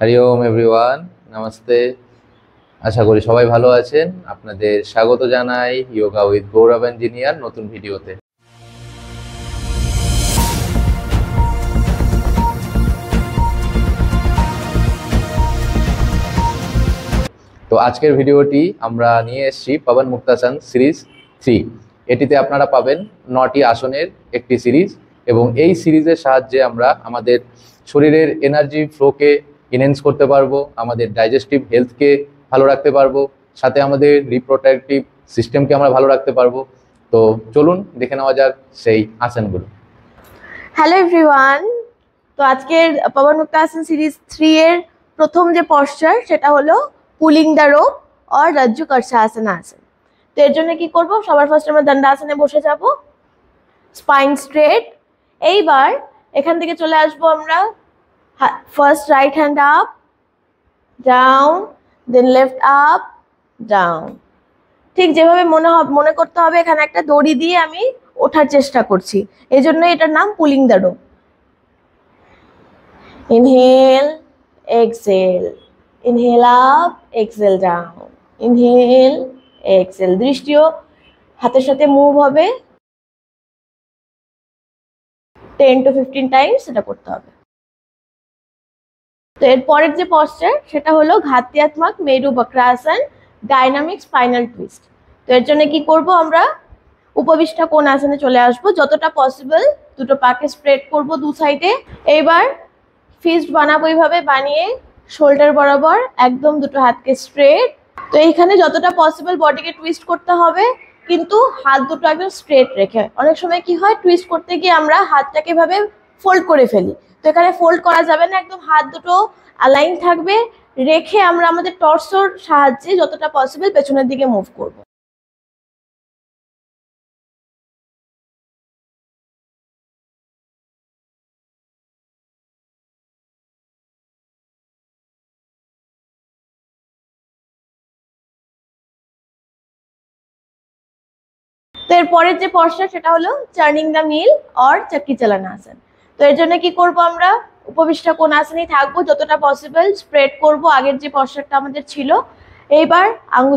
হরি ওম everyone, namaste. আশা করি সবাই ভালো আছেন। আপনাদের স্বাগত জানাই যোগা উইথ গৌরব ইঞ্জিনিয়ার নতুন ভিডিওতে। তো আজকের ভিডিওটি আমরা নিয়ে এসেছি পাবন মুক্তাসন সিরিজ 3। এটিতে আপনারা পাবেন 9টি আসনের একটি সিরিজ, এবং এই সিরিজের সাহায্যে আমরা আমাদের শরীরের এনার্জি ফ্লোকে এনহ্যান্স করতে পারবো, আমাদের ডাইজেস্টিভ হেলথকে ভালো রাখতে পারবো, সাথে আমাদের রিপ্রোডাক্টিভ সিস্টেমকে আমরা ভালো রাখতে পারবো। তো চলুন দেখে নেওয়া যাক সেই আসনগুলো। হ্যালো এভরিওয়ান, তো আজকের পাবন মুক্তাসন সিরিজ 3 এর প্রথম যে পশ্চার সেটা হলো পুলিং দ্য রোপ আর রাজ্জু কর্ষাসন আসন। তো এর জন্য কি করব, সবার ফার্স্ট আমরা দণ্ডাসনে বসে যাব, স্পাইন স্ট্রেট। এইবার এখান থেকে চলে আসবো আমরা first right hand up, down, then left up, down. ঠিক যেভাবে মনে করতে হবে এখানে একটা দড়ি দিয়ে আমি ওঠার চেষ্টা করছি, এই জন্য এটার নাম pulling the rope. Inhale, exhale, inhale up, exhale down, inhale, exhale. দৃষ্টিও হাতের সাথে মুভ হবে, 10 to 15 টাইমস এটা করতে হবে। তো এর পরের যে পশ্চার সেটা হলো ঘাতিয়াত্মক মেরু বক্রাসন, ডাইনামিক স্পাইনাল টুইস্ট। তো এর জন্য কি করব, আমরা উপবিষ্টা কোণ আসনে চলে আসবো, যতটা পসিবল দুটো পাকে স্প্রেড করব দু সাইডে। এইবার ফিস্ট বানাবো, এইভাবে বানিয়ে শোল্ডার বরাবর একদম দুটো হাতকে স্ট্রেট। তো এইখানে যতটা পসিবল বডিকে টুইস্ট করতে হবে, কিন্তু হাত দুটো একদম স্ট্রেট রেখে। অনেক সময় কি হয়, টুইস্ট করতে গিয়ে আমরা হাতটাকে এভাবে ফোল্ড করে ফেলি, তো এখানে ফোল্ড করা যাবে না, একদম হাত দুটো অ্যালাইন থাকবে, রেখে আমরা আমাদের টর্সোর সাহায্যে যতটা পসিবল পেছনের দিকে মুভ করব। তো এর পরের যে পশ্চার সেটা হলো টার্নিং দ্য মিল অর চাক্কি চালানো আসন। তো এর জন্য কি করব, আমরা উপবিষ্টা কোণ আসনেই থাকবো, যতটা পসিবল স্প্রেড করব আগের যে পশ্চারটা আমাদের ছিল। এইবার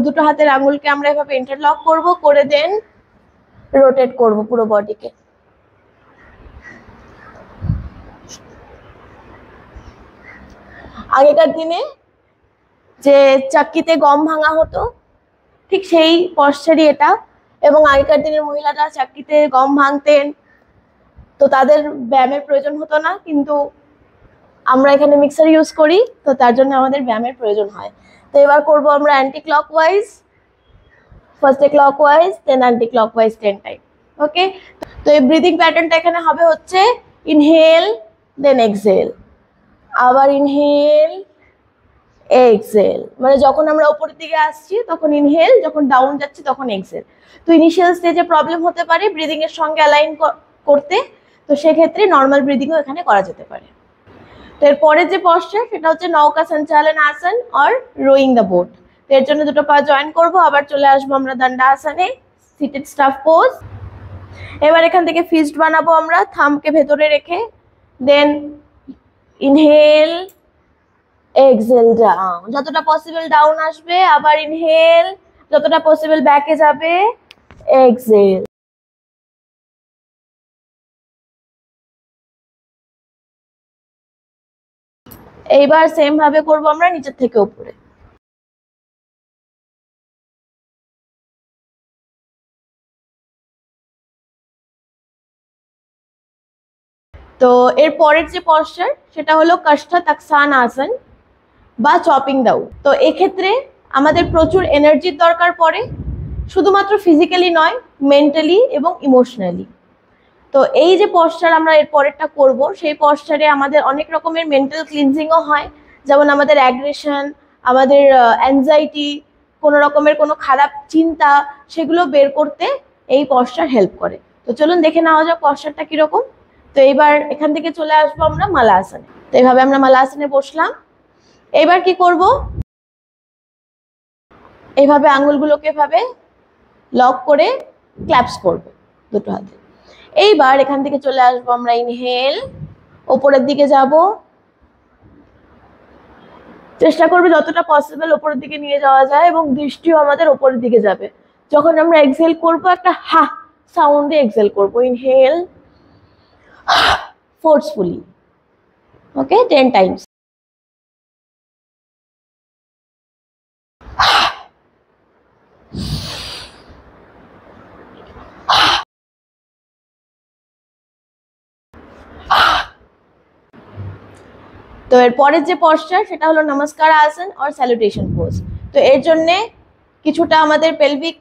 দুটো হাতের আঙুলকে আমরা এভাবে ইন্টারলক করব, করে দেন রোটেট করব পুরো বডিকে। আগেকার দিনে যে চাক্কিতে গম ভাঙা হতো, ঠিক সেই পশ্চারই এটা। এবং আগেকার দিনের মহিলারা চাক্কিতে গম ভাঙতেন, তো তাদের ব্যায়ামের প্রয়োজন হতো না, কিন্তু আমরা এখানে মিক্সার ইউজ করি, তো তার জন্য আমাদের ব্যায়ামের প্রয়োজন হয়। তো এবার করব আমরা অ্যান্টি ক্লকওয়াইজ, ফার্স্টে ক্লকওয়াইজ দেন অ্যান্টি ক্লকওয়াইজ 10 টাইম। ওকে, তো এই ব্রিদিং প্যাটার্নটা এখানে হবে হচ্ছে ইনহেল দেন এক্সহেল, আবার ইনহেল এক্সহেল। মানে যখন আমরা উপরের দিকে আসছি তখন ইনহেল, যখন ডাউন যাচ্ছি তখন এক্সহেল। তো ইনিশিয়াল স্টেজে প্রবলেম হতে পারে ব্রিদিং এর সঙ্গে অ্যালাইন করতে, তো সেক্ষেত্রে নর্মাল ব্রিদিংও এখানে করা যেতে পারে। তো এর পরের যে পশ্চার সেটা হচ্ছে নৌকা সঞ্চালন আসন আর রোয়িং দ্য বোট। তো এর জন্য দুটো পা জয়েন করব, আবার চলে আসবো আমরা দণ্ডাসনে, সিটেড স্টাফ পোজ। এবার এখান থেকে ফিস্ট বানাবো আমরা, থাম্বকে ভেতরে রেখে, দেন ইনহেল, এক্সহেল ডাউন, যতটা পসিবল ডাউন আসবে, আবার ইনহেল, যতটা পসিবল ব্যাকে যাবে, এক্সহেল। এইবার সেম ভাবে করব আমরা নিচের থেকে উপরে। তো এর পরের যে পশ্চার সেটা হলো কাষ্ঠতাক্সান আসন বা চপিং দাউ। তো এক্ষেত্রে আমাদের প্রচুর এনার্জির দরকার পড়ে, শুধুমাত্র ফিজিক্যালি নয়, মেন্টালি এবং ইমোশনালি। তো এই যে পশ্চার আমরা এর পরেরটা করব, সেই পশ্চারে আমাদের অনেক রকমের মেন্টাল ক্লিনজিংও হয়, যেমন আমাদের অ্যাগ্রেশন, আমাদের অ্যাংজাইটি, কোনো রকমের কোনো খারাপ চিন্তা, সেগুলো বের করতে এই পশ্চার হেল্প করে। তো চলুন দেখে নেওয়া যাক পশ্চারটা কিরকম। তো এইবার এখান থেকে চলে আসবো আমরা মালা আসনে। তো এইভাবে আমরা মালা আসনে বসলাম। এবার কি করব, এইভাবে আঙ্গুলগুলোকে এভাবে লক করে ক্ল্যাপস করব দুটো হাতে। এইবার এখান থেকে চলে আসবো আমরা ইনহেল, ওপরের দিকে যাব, চেষ্টা করবে যতটা পসিবল ওপরের দিকে নিয়ে যাওয়া যায় এবং দৃষ্টিও আমাদের ওপরের দিকে যাবে। যখন আমরা এক্সহেল করব একটা হা সাউন্ডে এক্সহেল করব। ইনহেল ফোর্সফুলি, ওকে, 10 টাইমস। তো এর পরের যে পশ্চার সেটা হলো নমস্কার আসন আর স্যালুটেশন পোজ। তো এর জন্য কিছুটা আমাদের পেলভিক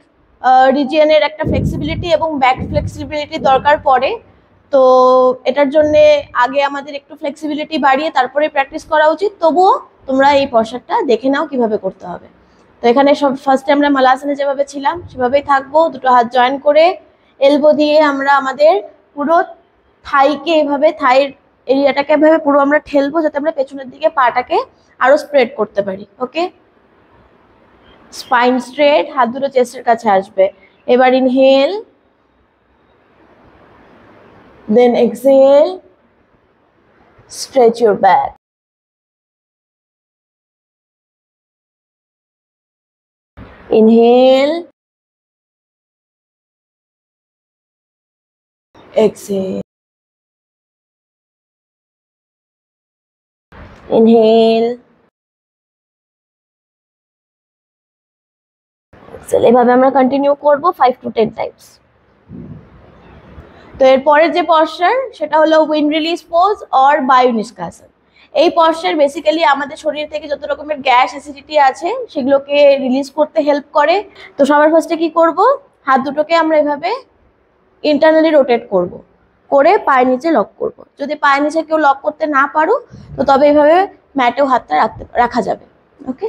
রিজিয়নের একটা ফ্লেক্সিবিলিটি এবং ব্যাক ফ্লেক্সিবিলিটি দরকার পড়ে। তো এটার জন্য আগে আমাদের একটু ফ্লেক্সিবিলিটি বাড়িয়ে তারপরে প্র্যাকটিস করা উচিত। তবুও তোমরা এই পশ্চারটা দেখে নাও কিভাবে করতে হবে। তো এখানে সব ফার্স্টে আমরা মালাসনে যেভাবে ছিলাম সেভাবেই থাকবো। দুটো হাত জয়েন করে এলবো দিয়ে আমরা আমাদের পুরো থাইকে এভাবে, থাইয়ের এরিয়াটাকে এভাবে পুরো আমরা ঠেলবো যাতে আমরা পেছনের দিকে পাটাকে আরো স্প্রেড করতে পারি। ওকে, স্পাইন স্ট্রেট, হাত দুটো চেস্টের কাছে আসবে। এবার inhale, then exhale, stretch your back. Inhale, exhale, inhale, exhale। এভাবে আমরা কন্টিনিউ করব 5 to 10 টাইমস। তো এরপরের যে পশ্চার সেটা হলো উইন্ড রিলিজ পোজ অর বায়ু নিষ্কাশন। এই পশ্চার বেসিক্যালি আমাদের শরীর থেকে যত রকমের গ্যাস অ্যাসিডিটি আছে সেগুলোকে রিলিজ করতে হেল্প করে। তো সবার ফার্স্টে কি করব, হাত দুটোকে আমরা এভাবে ইন্টারনালি রোটেট করব, করে পায়ের নিচে লক করব। যদি পায়ের নিচে কেউ লক করতে না পারো তো তবে এইভাবে ম্যাটেও হাতটা রাখা যাবে। ওকে,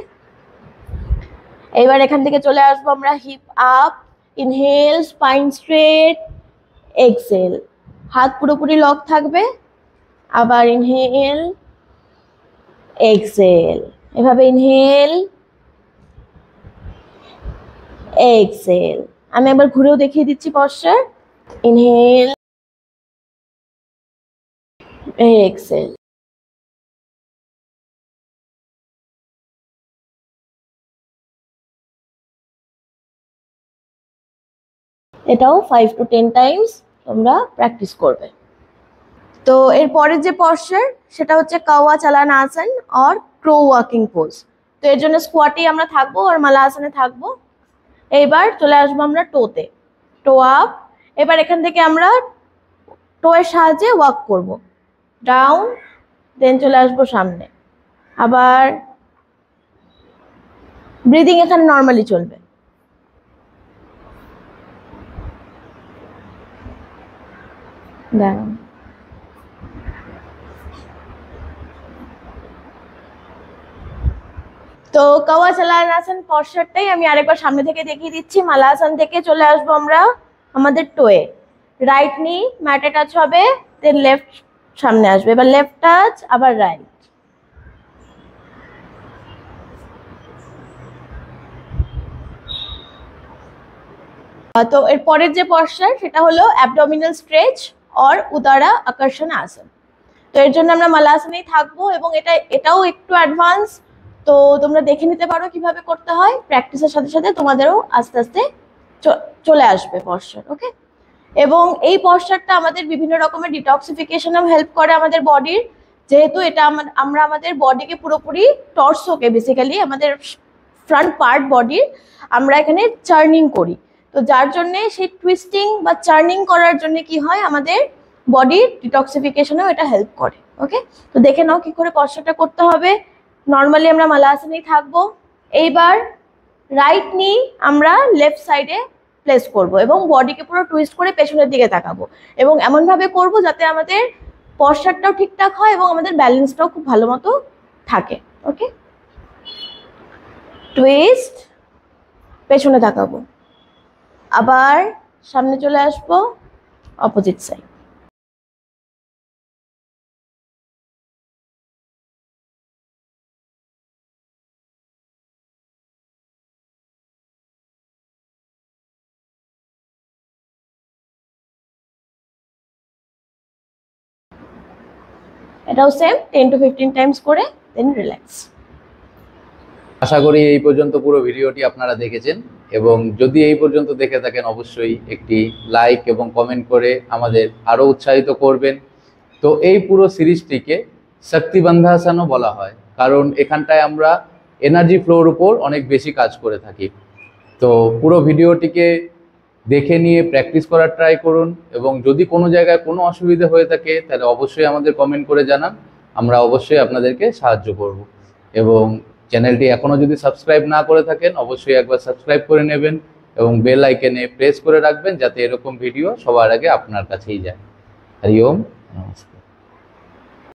এবার এখান থেকে চলে আসবো আমরা heap up. Inhale, spine straight, exhale, হাত পুরোপুরি লক থাকবে। আবার ইনহেল, এক্সহেল, এভাবে ইনহেল, এক্সহেল। আমি একবার ঘুরেও দেখিয়ে দিচ্ছি পশ্চার। Inhale, exhale. এটাও 5 to 10 টাইমস তোমরা প্র্যাকটিস করবে। তো এর পরের যে পশ্চার সেটা হচ্ছে কাওয়া চালান আসন আর ক্রো ওয়াকিং পোজ। তো এর জন্য স্কোয়াটি আমরা থাকবো আর মালা আসনে থাকবো। এইবার চলে আসবো আমরা টোতে, টো আপ। এবার এখান থেকে আমরা টো এর সাহায্যে ওয়াক করব, ডাউন, দেন চলে আসবো সামনে। আবার ব্রিদিং এখানে নর্মালি চলবে। ডাউন। তো কাওয়া চালান আসন পশ্চারটাই আমি আরেকবার সামনে থেকে দেখিয়ে দিচ্ছি। মালা আসন থেকে চলে আসবো আমরা আমাদের টোয়ে, রাইট নি ম্যাটে টাচ হবে, দেন লেফট সামনে আসবে। এবার লেফট টাচ, আবার রাইট। তো এর পরের যে পশ্চার সেটা হলো অ্যাবডোমিনাল স্ট্রেচ অর উদারা আকর্ষণ আসন। তো এর জন্য আমরা মালাসনেই থাকবো এবং এটাও একটু অ্যাডভান্স। তো তোমরা দেখে নিতে পারো কিভাবে করতে হয়। প্র্যাকটিসের সাথে সাথে তোমাদেরও আস্তে আস্তে চলে আসবে পশ্চার। ওকে, এবং এই পশ্চারটা আমাদের বিভিন্ন রকমের ডিটক্সিফিকেশনেও হেল্প করে আমাদের বডির। যেহেতু এটা আমরা আমাদের বডিকে পুরোপুরি, টর্সোকে বেসিক্যালি আমাদের ফ্রন্ট পার্ট বডির আমরা এখানে চার্নিং করি। তো যার জন্যে সেই টুইস্টিং বা চার্নিং করার জন্য কি হয়, আমাদের বডির ডিটক্সিফিকেশনেও এটা হেল্প করে। ওকে, তো দেখে নাও কি করে পশ্চারটা করতে হবে। নর্মালি আমরা মালা আসনেই থাকবো। এইবার রাইট নি আমরা লেফট সাইডে প্লেস করব এবং বডিকে পুরো টুইস্ট করে পেছনের দিকে তাকাবো এবং এমনভাবে করব যাতে আমাদের পশ্চারটাও ঠিকঠাক হয় এবং আমাদের ব্যালেন্সটাও খুব ভালো মতো থাকে। ওকে, টুইস্ট, পেছনে তাকাবো, আবার সামনে চলে আসবো, অপোজিট সাইড। এটাও সেম 10 to 15 টাইমস করে, দেন রিল্যাক্স। আশা করি এই পর্যন্ত পুরো ভিডিওটি আপনারা দেখেছেন, এবং যদি এই পর্যন্ত দেখে থাকেন অবশ্যই একটি লাইক এবং কমেন্ট করে আমাদের আরও উৎসাহিত করবেন। তো এই পুরো সিরিজটিকে শক্তিবন্ধাসনও বলা হয়, কারণ এখানটায় আমরা এনার্জি ফ্লোর উপর অনেক বেশি কাজ করে থাকি। তো পুরো ভিডিওটিকে দেখে নিয়ে প্র্যাকটিস করার ট্রাই করুন, এবং যদি কোনো জায়গায় কোনো অসুবিধা হয়ে থাকে তাহলে অবশ্যই আমাদের কমেন্ট করে জানান, আমরা অবশ্যই আপনাদেরকে সাহায্য করব। এবং চ্যানেলটি এখনও যদি সাবস্ক্রাইব না করে থাকেন অবশ্যই একবার সাবস্ক্রাইব করে নেবেন এবং বেল আইকনে প্রেস করে রাখবেন, যাতে এরকম ভিডিও সবার আগে আপনার কাছেই যায়। হরি ওম, নমস্কার।